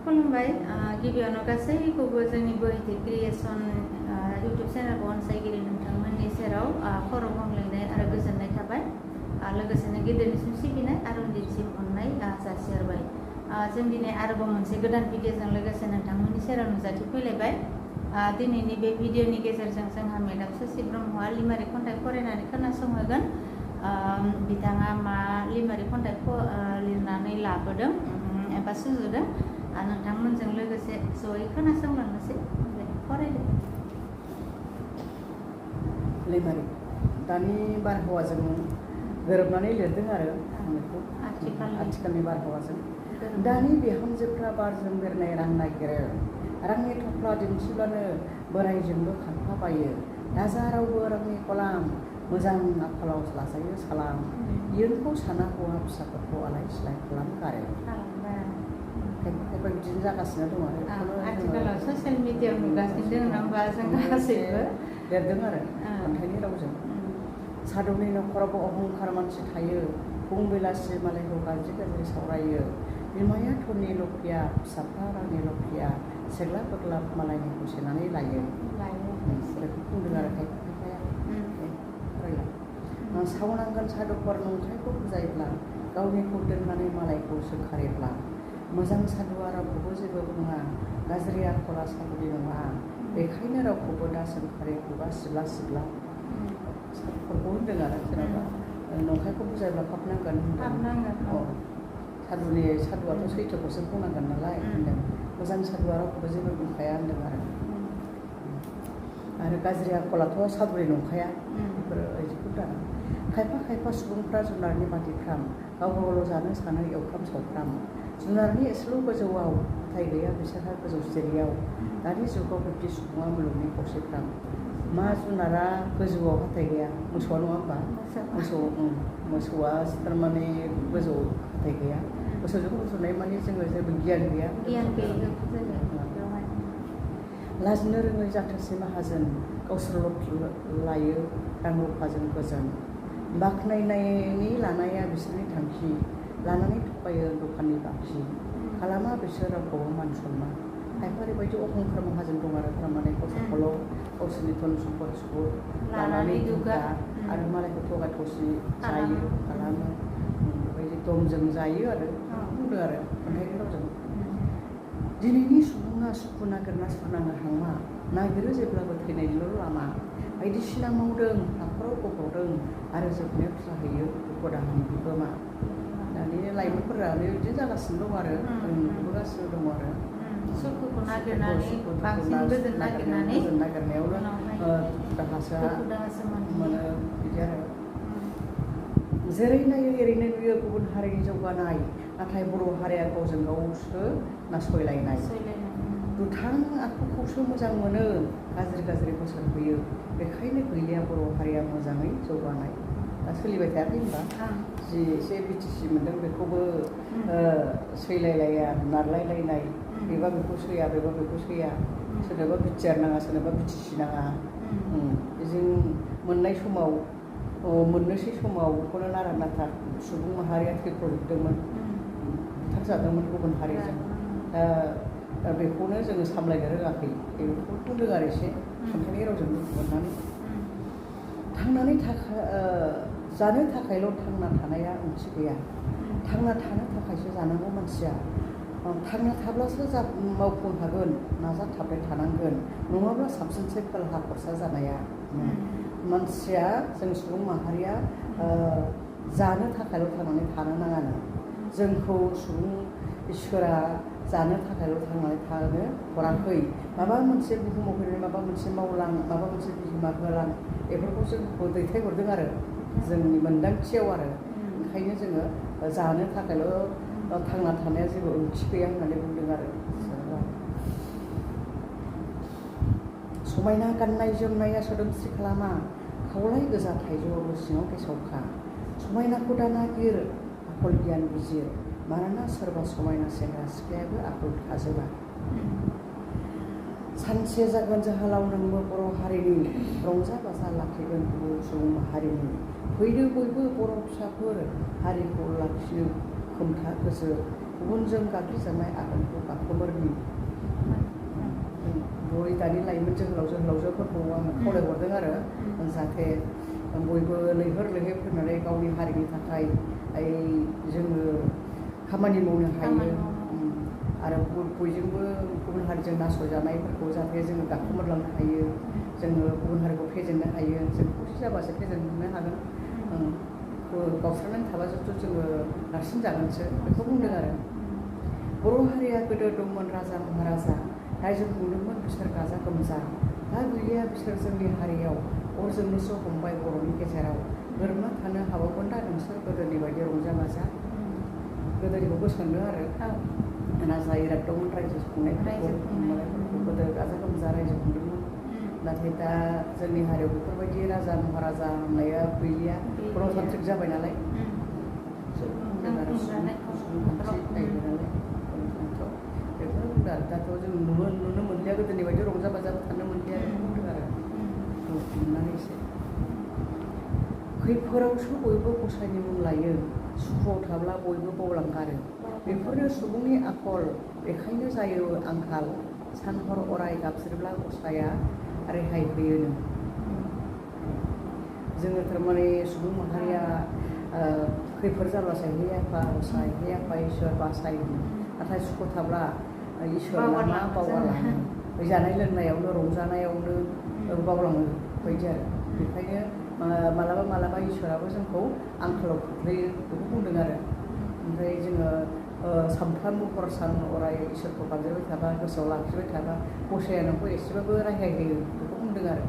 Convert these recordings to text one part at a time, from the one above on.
खुलुमबाय गिबियावनो गासैखौबो जोंनि बोहैथि क्रिएसन इउटुब चेनेलखौ अनसायगिरि नोंथांमोननि सेराव खर' गंग्लायनाय आरो गोजोननाय थाबाय लोगोसेनो गेदेरनिसिम सिबिनाय आरो उन्दैनिसिम अननाय जासिहरबाय जों दिनै आरोबाव मोनसे गोदान भिडिअजों लोगोसे नोंथांमोननि सेराव नुजाथिफैलायबाय दिनैनि बे भिडिअनि गेजेरजों जोंहा मेडाम ससि ब्रह्मआ लिमारिक खन्थाइ फरायनानै खोनासंहोगोन बिथाङा मा लिमारिक खन्थाइ लिरनानै लाबोदों एबा सुजुदों नोंथांमोनजों लोगोसे जयै खोनासंलांनोसै फरायदो लिमारिक दानि बारहावाजों गोरोबनानै लिरदों आरो आथिखालनि बारहावाजों दानि बिहामजोफ्रा बारजों बिरनाय रां नागिरो रांनि थफ्ला दिन्थिब्लानो बोरायजोंबो खारफाबायो दाजा रावबो रांनि गलाम मोजां आखलाव लाजायो सालाम इयुनखौ साना हौवा फिसाफोरखौ आलाय सिलाय खालामगारो खायफा बिदिनो जागासिनो दं आरो आथिखालाव ससियेल मिडियायाव नुगासिनो दङ ना होमबा जों गासैबो लिरदों आरो खन्थाइनि रावजों सादुनि न'खरावबो अहंखार मानसि थायो फुं बेलासि मालायखौ गाज्रि गाज्रि सावरायो बिमाया धोनि लखिया फिसाफ्रा रांनि लखिया सेग्ला बोग्ला मालायनिखौ सेनानै लायो बुंदों आरो खायफाया फरायला सावनांगोन सादुफोर नंखायखौ बुजायोब्ला गावनिखौ दोननानै मालायखौ सोखारोब्ला मोजां सादुआ रावखौबो जेबो बुङा गाज्रि आखला सादुनि नङा बेखायनो रावखौबो दा सोंखारि खुगा सिबला सिबला सादुफोरखौ होनदों आरो जेनेबा नंखायखौ बुजायोब्ला फाबनांगोन सादुआथ' सैथोखौसो बुंनांगोन नालाय होनदों मोजां सादुआ रावखौबो जेबो बुंखाया होनदों आरो गाज्रि आखलाथ' सादुनि नंखाया बेफोरो बिदिखौ दाना खायफा सुबुंफ्रा जुनारनि बादिफ्राम गाव गावल' जानो सानो एवफ्राम सावफ्राम जुनारनि एसेल' गोजौआव हाथाय गैया बिसोरहा गोजौ सिरियाव दानि जुगाव बिब्दि सुबुङा मुलुगनि खौसेफ्राम मा जुनारा गोजौआव हाथाय गैया मोसौआ नङा होमबा मोसौआ थारमाने गोजौआव हाथाय गैया मोसौजों रुजुनाय माने जोङो जेबो गियान गैया लाजिनो रोङै जाथोसे माहाजोन गावसोरल' लायो रां रुफाजों गोजोन बाख्नायनायनि लानाया बिसोरनि थांखि लानानै थगायो दखाननि बाखि खालामा बिसोर रावखौबो मान सनमान खायफा ओरैबायदि अहंखार माहाजोन दं आरो थारमाने गावसोरखौल' गावसोरनि धन सम्पदखौ लानानै दुगा आरो मालायखौ थगा थसि जायो खालामो बेबायदि दमजों जायो आरो बुंदों आरो खन्थाइनि रावजों दिनैनि सुबुङा सुखु नागिरना सुनाङा हांमा नागिरो जेब्लाबो थैनायनिल' लामा बायदिसिना मावदों न'खराव गब'दों आरो जोबनायाव जाहैयो दुखु दाहानि बिगोमा दानि लाइमोनफोरानो बिदि जागासिनो दं आरो नुबोगासिनो दं आरो सुखुखौ नागिरनानै बांसिन गोजोन नागिरनायावनो दाहासो मोनो बिदि आरो जेरै नायो एरैनो नुयो गुबुन हारिनि जौगानाय नाथाय बर' हारिया गावजों गावसो नासयलायनाय दुथां आखुखौसो मोजां मोनो गाज्रि बोसोन होयो बेखायनो गैलिया बर' हारिया मोजाङै जौगानाय दा सोलिबाय थायाखै होनबा जि एसे बिटिसि मोनदों बेखौबो सैलायलाया नारलायलायनाय बेबा बेखौ सैया बेबा बेखौ सैया सोरनोबा बिटिआर नाङा सोरनोबा बिटिसि नाङा जों मोननाय समाव मोननोसै समाव बेखौनो नारा नाथा सुबुं माहारिया थैफजोबदोंमोन बुथारजादोंमोन गुबुन हारिजों दा बेखौनो जोङो सामलायनो रोङाखै बेखौ बुंदों आरो एसे खन्थाइनि रावजों मोननानै जानो थाखायल' थांना थानाया ओंथि गैया थांना थानो थाखायसो जानांगौ मानसिया थांना थाब्लासो मावफुं हागोन नाजाथाबबाय थानांगोन नङाब्ला साबसिनसो खोलहा खरसा जानाया मानसिया जों सुबुं माहारिया जानो थाखायल' थांनानै थानो नाङानो जोंखौ सुबुं इसोरा जानो थाखायल' थांनानै थानो हराखै माबा मोनसे बुहुमाव फैनानै माबा मोनसे मावलां माबा मोनसे बिहोमा होलां बेफोरखौ जोंखौ दैथायहरदों आरो जोंनि मोन्दांथियाव आरो ओंखायनो जोङो जानो थाखायल' थांना थानाया जेबो ओंथि गैया होननानै बुंदों आरो समायना गाननाय जोमनाया सोदोमस्रि खालामा खावलाय गोजा थाइजौआवबो सिङाव गेसावखा समायनाखौ दा नागिर आखल गियान बिजिर मानोना सोरबा समायना सेंग्रा सिख्लायाबो आखल थाजोबा सानसे जागोन जोहोलाव नोंबो बर' हारिनि रंजा बाजा लाखिगोन गुबुन सुबुं माहारिनि फैदो बयबो बर' फिसाफोर हारिखौ लाखिनो खोमथा गोसो गुबुनजों गाग्लिजानाय आगानखौ गाखोमोरनि बय दानि लाइमोन जोहोलावजोफोरखौ आङो खावलायहरदों आरो जाहाथे बयबो लैहोर लैहोर फैनानै गावनि हारिनि थाखाय जोङो खामानि मावनो हायो आरो बयजोंबो गुबुन हारिजों नासयजानायफोरखौ जाहाथे जोङो गाखोमोरलांनो हायो जोङो गुबुन हारिखौ फेजेननो हायो जों खौसे जाबासो फेजेननो हागोन गावस्रानानै थाबासोथ' जोङो नारसिनजागोनसो बेखौ बुंदों आरो बर' हारिया गोदो दंमोन राजा महाराजा रायजो खुंदोंमोन बिसोर गाजा गोमजा दा गैलिया बिसोर जोंनि हारियाव अर जोंनोसो हमबाय बर'नि गेजेराव गोरोबना थानो हाबावगोन दा नोंसोर गोदोनि बायदि रंजा बाजा गोदोनिखौ गोसोखांदों आरो राजा इरागदोंमोन रायजो खुंनायफोरखौ गोदो गाजा गोमजा रायजो खुंदोंमोन नाथाय दा जोंनि हारियाव बेफोरबायदि राजा महाराजा होननाया गैलिया गणतान्त्रिक जाबाय नालाय दाथ' जों नुनो मोनलिया गोदोनि बायदि रंजा बाजाबो थानो मोनलिया बुंदों आरो नुनानै एसे खैफोरावसो बयबो गसाइनि मुं लायो सुखुआव थाब्ला बयबो बावलांगारो बेफोरनो सुबुंनि आखल बेखायनो जायो आंखाल सान हर अराय गाबज्रिब्ला गसाइया रेहाय होयोनो जोङो थारमाने सुबुं माहारिया खैफोद जाब्लासो हे आफा गसाइ हे आफा इसोर बासाय नाथाय सुखु थाब्ला इसोर मा बावगारलाङो जानाय लोंनायावनो रंजानायावनो बावलाङो बायदि आरो बेखायनो मालाबा इसोराबो जोंखौ आंखालाव खोख्लैयो बेखौ बुंदों आरो ओमफ्राय जोङो सानफ्रामबो हर सान अराय इसोरखौ गाबज्रिबाय थाबा गोसोआव लाखिबाय थाबा गसाइया नोंखौ एसेबाबो रेहाय होयो बेखौ बुंदों आरो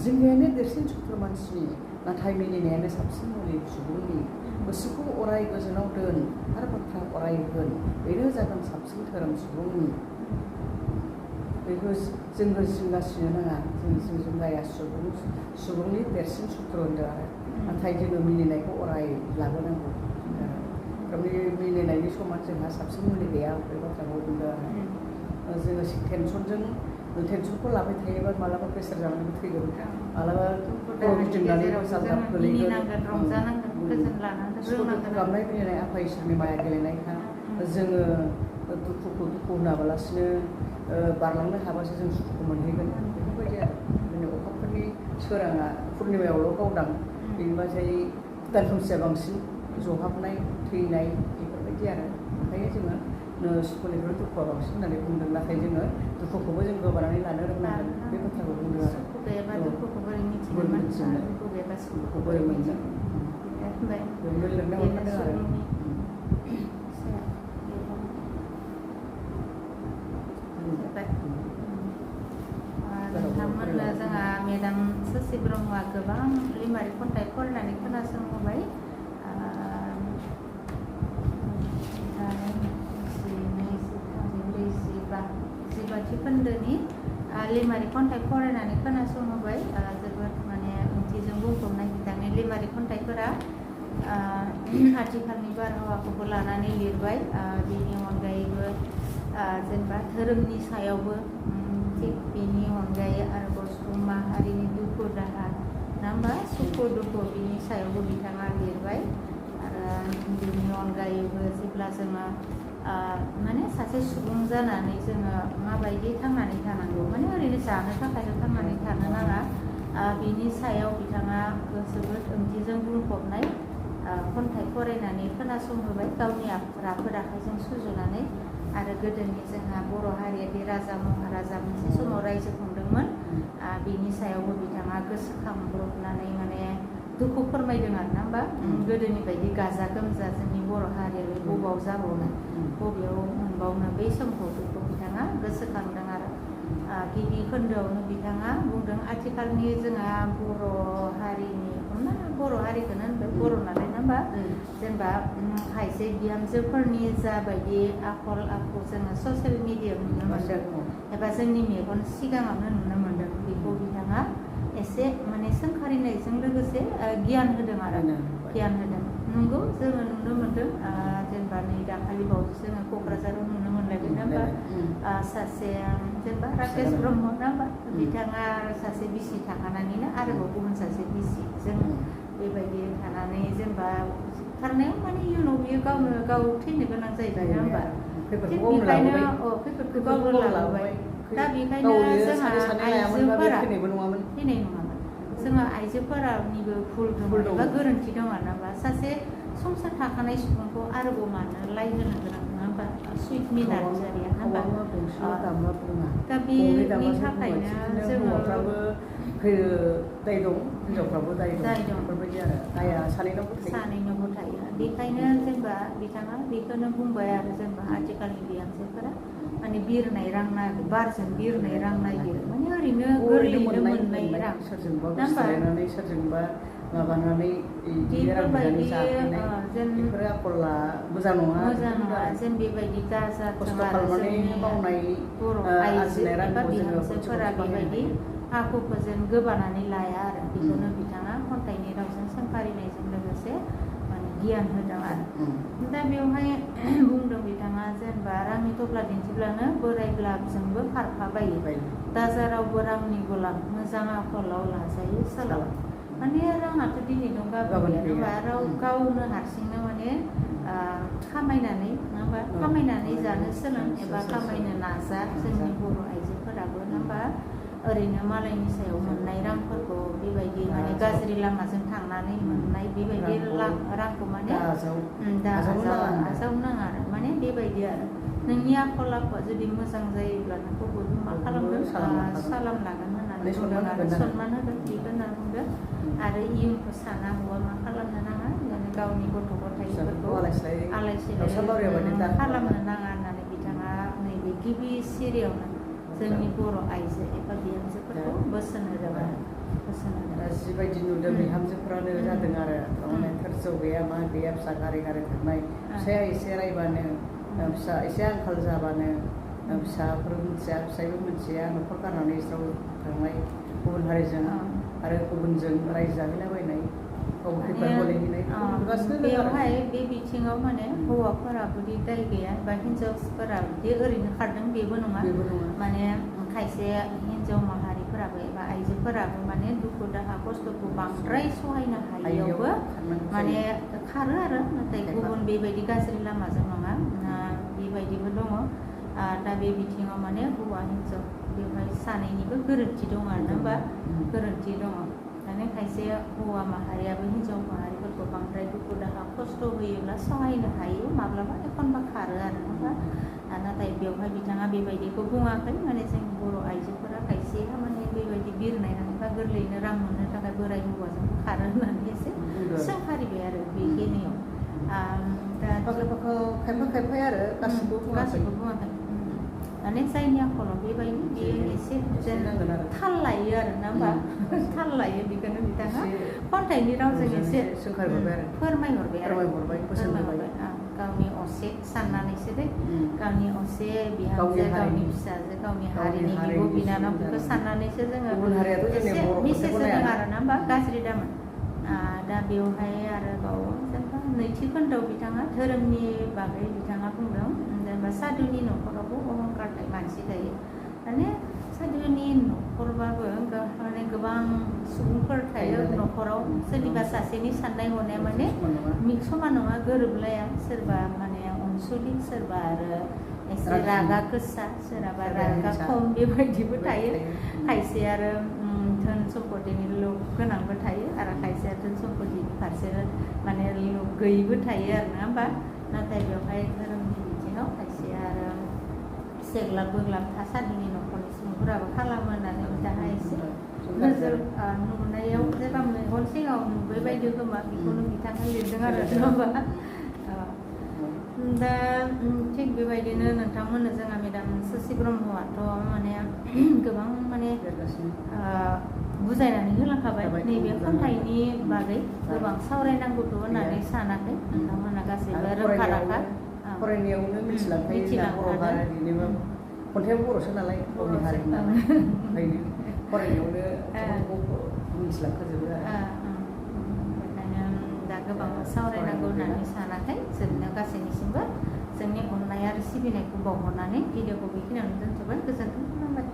जिंगायानो देरसिन सुथुर मानसिनि नाथाय मिनिनायानो साबसिन मुलि सुबुंनि गोसोखौ अराय गोजोनाव दोन आरो बाथ्रा अराय होन बेनो जागोन साबसिन धोरोम सुबुंनि बेखौ जोङो जिंगासिनो नाङा जों जिंगाया सुबुंनि देरसिन सुथुर होनदों आरो नाथाय जोङो मिनिनायखौ अराय लाबोनांगौ मिनिनायनि समान जोंहा साबसिन मुलि गैया बे बाथ्राखौ बुंदों आरो जोङो टेनसनखौ लाबाय थायोबा मालाबा प्रेसार जानानै थैगोन मालाबा गिदिंनानै जाब्राब गोलैगोन गाबनाय मिनिनाय आफा इसोरनि माया गेलेनायखा जोङो दुखुखौ दुखु होनाबालासिनो बारलांनो हाबासो जों सुखुखौ मोनहैगोन बेफोरबायदि आरो अखाफोरनि सोराङा पुर्निमायावल' गावदां बेनिफ्राय दान खोमसिया बांसिन जहाबनाय थैनाय बेफोरबायदि आरो ओंखायनो जोङो सुखुनिफ्राय दुखुआ बांसिन होननानै बुंदों नाथाय जोङो दुखुखौबो जों गोबानानै लानो रोंनांगोन बे बाथ्राखौ बुंदों आरो दुखुखौ बोरै मोनगोन बेयावनो लिरनाय हरखादों आरो नोंथांमोननो जोंहा मेदाम ससि ब्रह्मआ गोबां लिमारिक खन्थाइ फरायनानै खोनासंहोबाय जिबाथि खोन्दोनि लिमारिक खन्थाइ फरायनानै खोनासंहोबाय जोबोद माने ओंथिजों बुंफबनाय बिथांनि लिमारिक खन्थाइफोरा आथिखालनि बारहावाखौबो लानानै लिरबाय बेनि अनगायैबो जेनेबा धोरोमनि सायावबो थिग बेनि अनगायै आरोबाव सुबुं माहारिनि दुखु दाहा नङा होमबा सुखु दुखु बिनि सायावबो बिथाङा लिरबाय आरो बेनि अनगायैबो जेब्ला जोङो माने सासे सुबुं जानानै जोङो माबायदि थांनानै थानांगौ माने ओरैनो जानो थाखायल' थांनानै थानो नाङा बिनि सायाव बिथाङा जोबोद ओंथिजों बुंफबनाय खन्थाइ फरायनानै खोनासंहोबाय गावनि राफोद आखाइजों सुजुनानै आरो गोदोनि जोंहा बर' हारियारि राजा महाराजा मोनसे समाव रायजो खुंदोंमोन बिनि सायावबो बिथाङा गोसोखांब्रबनानै माने दुखु फोरमायदों आरो ना होमबा गोदोनि बायदि गाजा गोमजा जोंनि बर' हारियारि बबाव जाबावनो बबेयाव मोनबावनो बै समखौ बेखौ बिथाङा गोसोखांदों आरो गिबि खोन्दोआवनो बिथाङा बुंदों आथिखालनि जोंहा बर' हारिनि बर' हारिखौनो होनबाय बर' नालाय ना होमबा जेनेबा खायसे बिहामजोफोरनि जाबायदि आखल आखु जोङो ससियेल मिडियायाव नुनो मोन्दों एबा जोंनि मेगन सिगाङावनो नुनो मोन्दों बेखौ बिथाङा एसे माने सोंखारिनायजों लोगोसे गियान होदों आरो गियान होदों नंगौ जोङो नुनो मोन्दों जेनेबा नै दाखालि बावैसो जोङो क'क्राझाराव नुनो मोनलायदों ना होमबा सासे जेनेबा राकेश ब्रह्म ना होमबा बिथाङा सासे बिसि थाखानानैनो आरोबाव गुबुन सासे बिसि जों बेबायदि थानानै जेनेबा जोबथारनायाव माने इयुनाव बियो गावनो गाव थैनो गोनां जायो नङा होमबा थिग खैफोदखौ बेखायनो लाबोबाय खैफोदखौ गावनो लाबोबाय दा बेखायनो जोंहा आइजोफोरा थैनायबो नङामोन थैनाय नङामोन जोंहा आइजोफोरानिबो भुल दङ एबा गोरोन्थि दङ नामा सासे संसार थाखानाय सुबुंखौ आरोबाव मानो लाइ होनो गोनां नङा होमबा सुइट मिनारजारिया होमबा दा बेनि थाखायनो जोङो दाय दं हिनजावफ्राबो दाय दं बेफोरबायदि आरो दाया सानैनावबो थायो बेखायनो जेनेबा बिथाङा बेखौनो बुंबाय आरो जेनेबा आथिखालनि बिहामजोफोरा माने बिरनाय रां नागिरो बारजों बिरनाय रां नागिरो माने ओरैनो गोरलैयैनो मोननाय रां सोरजोंबा गोसोथोलायनानै सोरजोंबा माबानानै बेफोरबायदि बेफोर आखला मोजां नङा जेन बेबायदि दाजाथों खस्थ' आरो खालामनानै जोंनि मावनाय बर' आइजो एबा बिहामजोफोरा बेबायदि आखुखौ जेन गोबानानै लाया आरो बेखौनो बिथाङा खन्थाइनि रावजों सोंखारिनायजों लोगोसे माने गियान होदों आरो दा बेवहाय बुंदों बिथाङा जेनेबा रांनि थफ्ला दिन्थिब्लानो बोरायब्लाबजोंबो खारफाबायो दाजा रावबो रांनि गलाम मोजां आखलाव लाजायो सोलाव माने राङाथ' दिनै दं गाबोन गैया राव गावनो हारसिंनो माने खामायनानै नङा होमबा खामायनानै जानो सोलों एबा खामायनो नाजा जोंनि बर' आइजोफोराबो नङा होमबा ओरैनो मालायनि सायाव मोननाय रांफोरखौ बेबायदि माने गाज्रि लामाजों थांनानै मोननाय बेबायदि रांखौ माने आजावनो नाङा आरो माने बेबायदि आरो नोंनि आखल आखुआ जुदि मोजां जायोब्ला नोंखौ बयबो मा खालामगोन सालाम लागोन होननानै बुंदों आरो सनमान होगोन बेखौ होनना बुंदों आरो इयुनखौ साना हौवा मा खालामनो नाङा माने गावनि गथ' गथायफोरखौ आलाय सिलाय खालामनो नाङा होननानै बिथाङा नैबे गिबि सिरियावनो जोंनि बर' आइजो एबा बिहामजोफोरखौ बोसोन होदों दा जिबायदि नुदों बिहामजोफोरानो जादों आरो थारमाने थोरजौ गैया मा गैया फिसा गारि गारि थांनाय फिसाया एसे रायबानो फिसा एसे आंखाल जाबानो फिसाफोर मिथिया फिसायबो मिथिया न'खर गारनानै ज्राव थांनाय गुबुन हारिजों आरो गुबुनजों रायजो जाहैलाबायनाय बेवहाय बे बिथिङाव माने हौवाफोराबोदि दाय गैया बा हिन्जावफोरा बिदि ओरैनो खारदों बेबो नङा माने खायसे हिन्जाव माहारिफोराबो एबा आइजोफोराबो माने दुखु दाहा खस्थ'खौ बांद्राय सहायनो हायैयावबो माने खारो आरो नाथाय गुबुन बेबायदि गाज्रि लामाजों नङा बेबायदिबो दङ दा बे बिथिङाव माने हौवा हिन्जाव बेवहाय सानैनिबो गोरोन्थि दङ आरो होमबा गोरोन्थि दङ माने खायसे हौवा माहारियाबो हिन्जाव माहारिफोरखौ बांद्राय दुखु दाहा खस्थ' होयोब्ला सहायनो हायो माब्लाबा एखनबा खारो आरो होमबा नाथाय बेवहाय बिथाङा बेबायदिखौ बुङाखै माने जोंनि बर' आइजोफोरा खायसेया माने बेबायदि बिरनाय बा गोरलैयैनो रां मोननो थाखाय बोराय हौवाजों खारो होननानै एसे सोंखारिबाय आरो बेखिनियाव दा खायफा आरो गासिबो बुङाखै माने जायनि आखलाव बेबायदि बेयो एसे थाल लायो आरो ना होमबा थाल लायो बेखौनो बिथाङा खन्थाइनि रावजों एसे फोरमायहरबाय गावनि असे साननानैसो दे गावनि असे बिहामजो गावनि फिसाजो गावनि हारिनि बिब' बिनानाव बेखौ साननानैसो जोङो एसे मेसेज होदों आरो ना होमबा गाज्रि दामोन दा बेवहाय आरोबाव जेनेबा नैथि खोन्दोआव बिथाङा धोरोमनि बागै बिथाङा बुंदों जेनेबा सादुनि न'खरावबो अहंकारनाय मानसि थायो माने सादुनि न'खरबाबो माने गोबां सुबुंफोर थायो न'खराव सोरनिबा सासेनि साननाय हनाया माने समान नङा गोरोबलाया सोरबा माने अनसुलि सोरबा आरो एसे रागा गोसा सोरहाबा रागा खम बेबायदिबो थायो खायसे आरो धोन सम्पतिनि लोभ गोनांबो थायो आरो खायसेया धोन सम्पतिनि फारसे माने लोभ गैयैबो थायो आरो नङा होमबा नाथाय बेवहाय धोरोमनि बिथिङाव खायसेया आरो सेग्लाब बोग्लाब थासारिनि न'खरनि सुबुंफोराबो खालामो होननानै बिथाङा एसे नोजोर नुनायाव जेब्ला मेगन सिगाङाव नुबाय बायदि खोमा बेखौनो बिथाङा लिरदों आरो नङा होमबा दा थिग बेबायदिनो नोंथांमोननो जोंहा मेदाम ससि ब्रह्मआथ' माने गोबां माने बुजायनानै होलांखाबाय नैबे खन्थाइनि बागै गोबां सावरायनांगौथ' होननानै सानाखै नोंथांमोना गासैबो रोंखा राखा फरायनायावनो मिथिलांखायो बर' हारिनि खन्थाइया बर'सो नालाय गावनि हारिनि नालाय ओंखायनो फरायनायावनो मिथिलांखाजोबो बेखायनो दा गोबां सावरायनांगौ होननानै सानाखै जोबनायाव गासैनिसिमबो जोंनि अननाय आरो सिबिनायखौ बावहरनानै भिडिअखौ बेखिनियावनो दोनथ'बाय गोजोन्थों खुलुमबाय